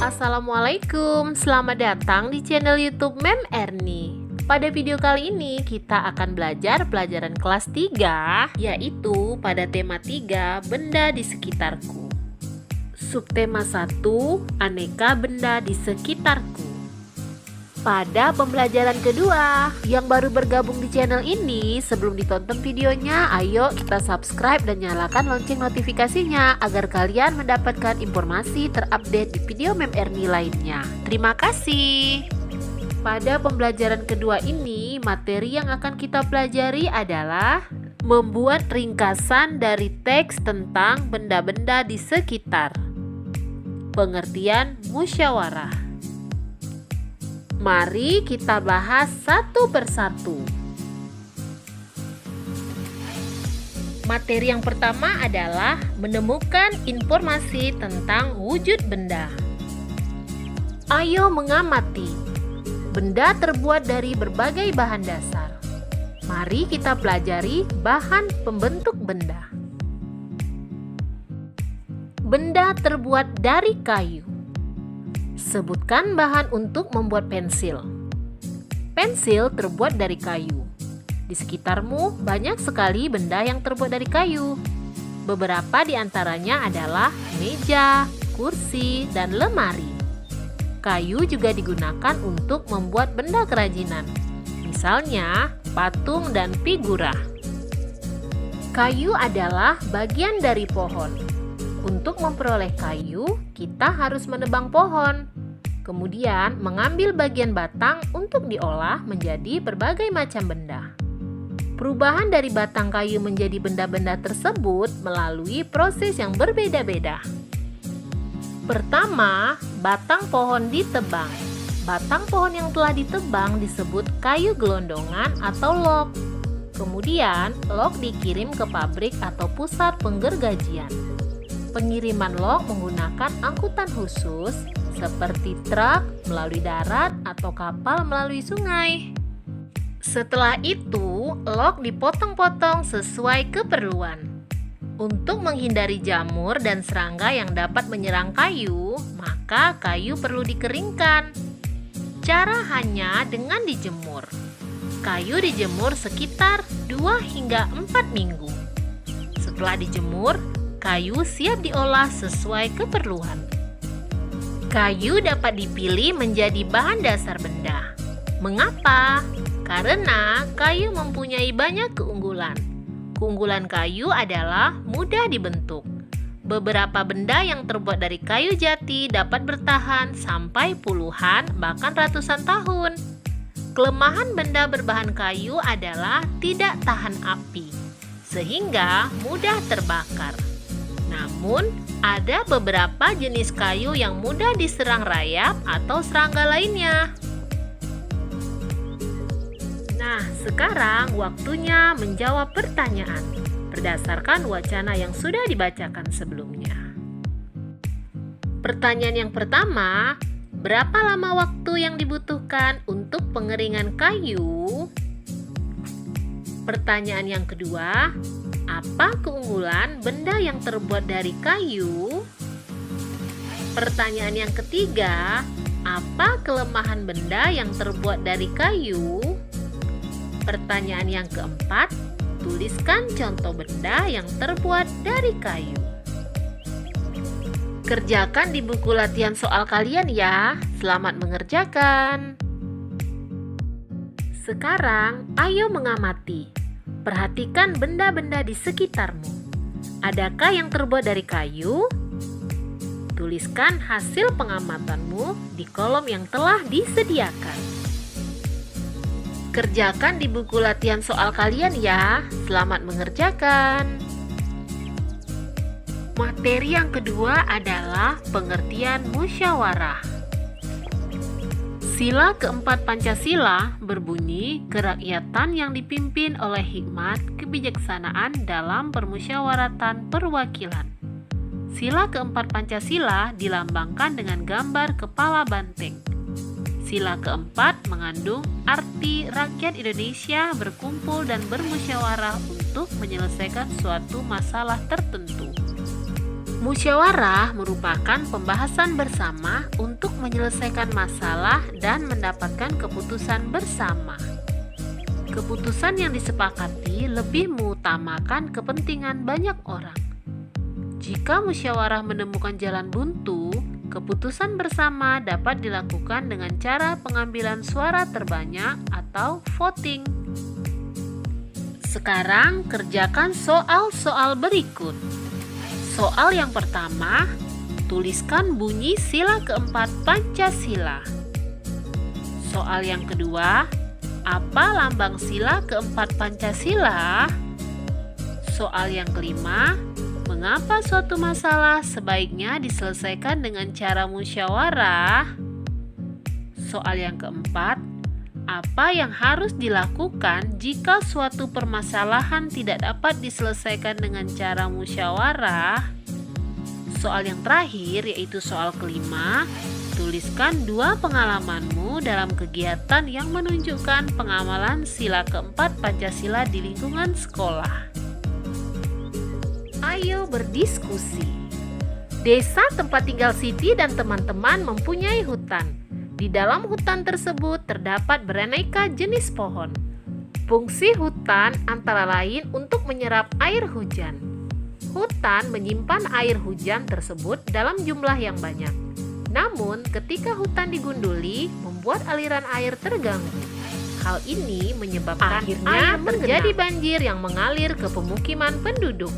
Assalamualaikum, selamat datang di channel YouTube Mem Erni. Pada video kali ini kita akan belajar pelajaran kelas 3, yaitu pada tema 3, benda di sekitarku. Subtema 1, aneka benda di sekitarku. Pada pembelajaran kedua, yang baru bergabung di channel ini, sebelum ditonton videonya, ayo kita subscribe dan nyalakan lonceng notifikasinya agar kalian mendapatkan informasi terupdate di video Mem Erni lainnya. Terima kasih. Pada pembelajaran kedua ini, materi yang akan kita pelajari adalah membuat ringkasan dari teks tentang benda-benda di sekitar. Pengertian musyawarah. Mari kita bahas satu persatu. Materi yang pertama adalah menemukan informasi tentang wujud benda. Ayo mengamati. Benda terbuat dari berbagai bahan dasar. Mari kita pelajari bahan pembentuk benda. Benda terbuat dari kayu. Sebutkan bahan untuk membuat pensil. Pensil terbuat dari kayu. Di sekitarmu banyak sekali benda yang terbuat dari kayu. Beberapa di antaranya adalah meja, kursi, dan lemari. Kayu juga digunakan untuk membuat benda kerajinan, misalnya patung dan figura. Kayu adalah bagian dari pohon. Untuk memperoleh kayu, kita harus menebang pohon. Kemudian mengambil bagian batang untuk diolah menjadi berbagai macam benda. Perubahan dari batang kayu menjadi benda-benda tersebut melalui proses yang berbeda-beda. Pertama, batang pohon ditebang. Batang pohon yang telah ditebang disebut kayu gelondongan atau log. Kemudian, log dikirim ke pabrik atau pusat penggergajian. Pengiriman log menggunakan angkutan khusus seperti truk melalui darat atau kapal melalui sungai. Setelah itu, log dipotong-potong sesuai keperluan. Untuk menghindari jamur dan serangga yang dapat menyerang kayu, maka kayu perlu dikeringkan. Cara hanya dengan dijemur. Kayu dijemur sekitar 2 hingga 4 minggu. Setelah dijemur, kayu siap diolah sesuai keperluan. Kayu dapat dipilih menjadi bahan dasar benda. Mengapa? Karena kayu mempunyai banyak keunggulan. Keunggulan kayu adalah mudah dibentuk. Beberapa benda yang terbuat dari kayu jati dapat bertahan sampai puluhan bahkan ratusan tahun. Kelemahan benda berbahan kayu adalah tidak tahan api, sehingga mudah terbakar. Namun, ada beberapa jenis kayu yang mudah diserang rayap atau serangga lainnya. Nah, sekarang waktunya menjawab pertanyaan berdasarkan wacana yang sudah dibacakan sebelumnya. Pertanyaan yang pertama, berapa lama waktu yang dibutuhkan untuk pengeringan kayu? Pertanyaan yang kedua, apa keunggulan benda yang terbuat dari kayu? Pertanyaan yang ketiga, apa kelemahan benda yang terbuat dari kayu? Pertanyaan yang keempat, tuliskan contoh benda yang terbuat dari kayu. Kerjakan di buku latihan soal kalian ya. Selamat mengerjakan. Sekarang, ayo mengamati. Perhatikan benda-benda di sekitarmu. Adakah yang terbuat dari kayu? Tuliskan hasil pengamatanmu di kolom yang telah disediakan. Kerjakan di buku latihan soal kalian ya. Selamat mengerjakan. Materi yang kedua adalah pengertian musyawarah. Sila keempat Pancasila berbunyi kerakyatan yang dipimpin oleh hikmat kebijaksanaan dalam permusyawaratan perwakilan. Sila keempat Pancasila dilambangkan dengan gambar kepala banteng. Sila keempat mengandung arti rakyat Indonesia berkumpul dan bermusyawarah untuk menyelesaikan suatu masalah tertentu. Musyawarah merupakan pembahasan bersama untuk menyelesaikan masalah dan mendapatkan keputusan bersama. Keputusan yang disepakati lebih mengutamakan kepentingan banyak orang. Jika musyawarah menemukan jalan buntu, keputusan bersama dapat dilakukan dengan cara pengambilan suara terbanyak atau voting. Sekarang kerjakan soal-soal berikut. Soal yang pertama, tuliskan bunyi sila keempat Pancasila. Soal yang kedua, apa lambang sila keempat Pancasila? Soal yang kelima, mengapa suatu masalah sebaiknya diselesaikan dengan cara musyawarah? Soal yang keempat, apa yang harus dilakukan jika suatu permasalahan tidak dapat diselesaikan dengan cara musyawarah? Soal yang terakhir, yaitu soal kelima, tuliskan 2 pengalamanmu dalam kegiatan yang menunjukkan pengamalan sila keempat Pancasila di lingkungan sekolah. Ayo berdiskusi. Desa tempat tinggal Siti dan teman-teman mempunyai hutan. Di dalam hutan tersebut terdapat beraneka jenis pohon. Fungsi hutan antara lain untuk menyerap air hujan. Hutan menyimpan air hujan tersebut dalam jumlah yang banyak. Namun, ketika hutan digunduli, membuat aliran air terganggu. Hal ini menyebabkan akhirnya terjadi banjir yang mengalir ke pemukiman penduduk.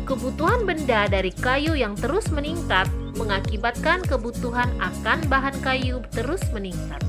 Kebutuhan benda dari kayu yang terus meningkat mengakibatkan kebutuhan akan bahan kayu terus meningkat.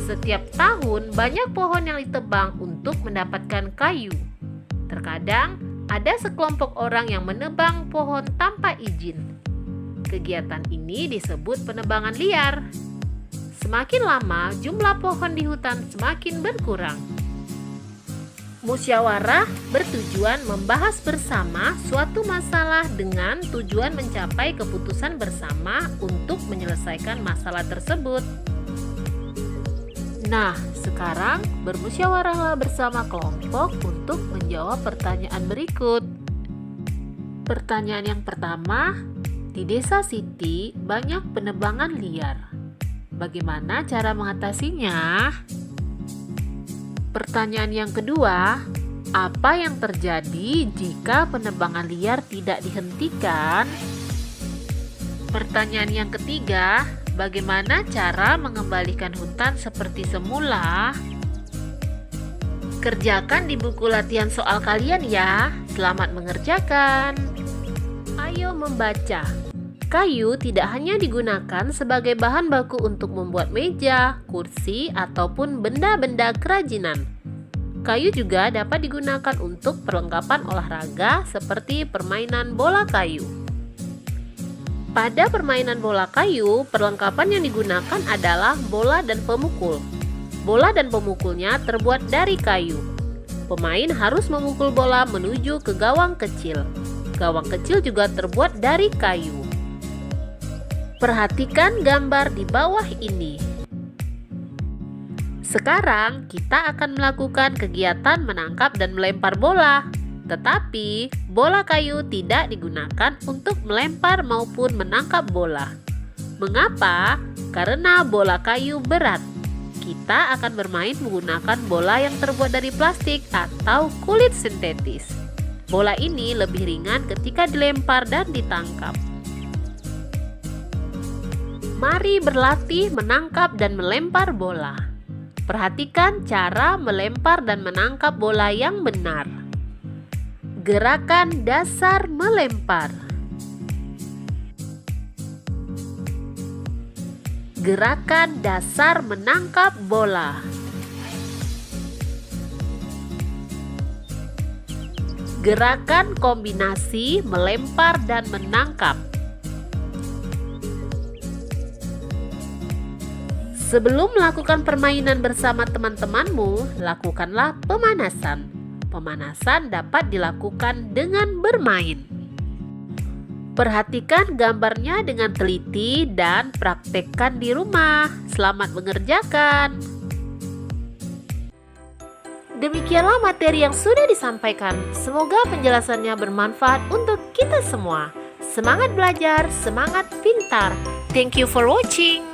Setiap tahun banyak pohon yang ditebang untuk mendapatkan kayu. Terkadang ada sekelompok orang yang menebang pohon tanpa izin. Kegiatan ini disebut penebangan liar. Semakin lama jumlah pohon di hutan semakin berkurang. Musyawarah bertujuan membahas bersama suatu masalah dengan tujuan mencapai keputusan bersama untuk menyelesaikan masalah tersebut. Nah, sekarang bermusyawarahlah bersama kelompok untuk menjawab pertanyaan berikut. Pertanyaan yang pertama, di desa Siti banyak penebangan liar. Bagaimana cara mengatasinya? Pertanyaan yang kedua, apa yang terjadi jika penebangan liar tidak dihentikan? Pertanyaan yang ketiga, bagaimana cara mengembalikan hutan seperti semula? Kerjakan di buku latihan soal kalian ya. Selamat mengerjakan. Ayo membaca. Kayu tidak hanya digunakan sebagai bahan baku untuk membuat meja, kursi, ataupun benda-benda kerajinan. Kayu juga dapat digunakan untuk perlengkapan olahraga seperti permainan bola kayu. Pada permainan bola kayu, perlengkapan yang digunakan adalah bola dan pemukul. Bola dan pemukulnya terbuat dari kayu. Pemain harus memukul bola menuju ke gawang kecil. Gawang kecil juga terbuat dari kayu. Perhatikan gambar di bawah ini. Sekarang kita akan melakukan kegiatan menangkap dan melempar bola. Tetapi bola kayu tidak digunakan untuk melempar maupun menangkap bola. Mengapa? Karena bola kayu berat. Kita akan bermain menggunakan bola yang terbuat dari plastik atau kulit sintetis. Bola ini lebih ringan ketika dilempar dan ditangkap. Mari berlatih menangkap dan melempar bola. Perhatikan cara melempar dan menangkap bola yang benar. Gerakan dasar melempar. Gerakan dasar menangkap bola. Gerakan kombinasi melempar dan menangkap. Sebelum melakukan permainan bersama teman-temanmu, lakukanlah pemanasan. Pemanasan dapat dilakukan dengan bermain. Perhatikan gambarnya dengan teliti dan praktekkan di rumah. Selamat mengerjakan. Demikianlah materi yang sudah disampaikan. Semoga penjelasannya bermanfaat untuk kita semua. Semangat belajar, semangat pintar. Thank you for watching.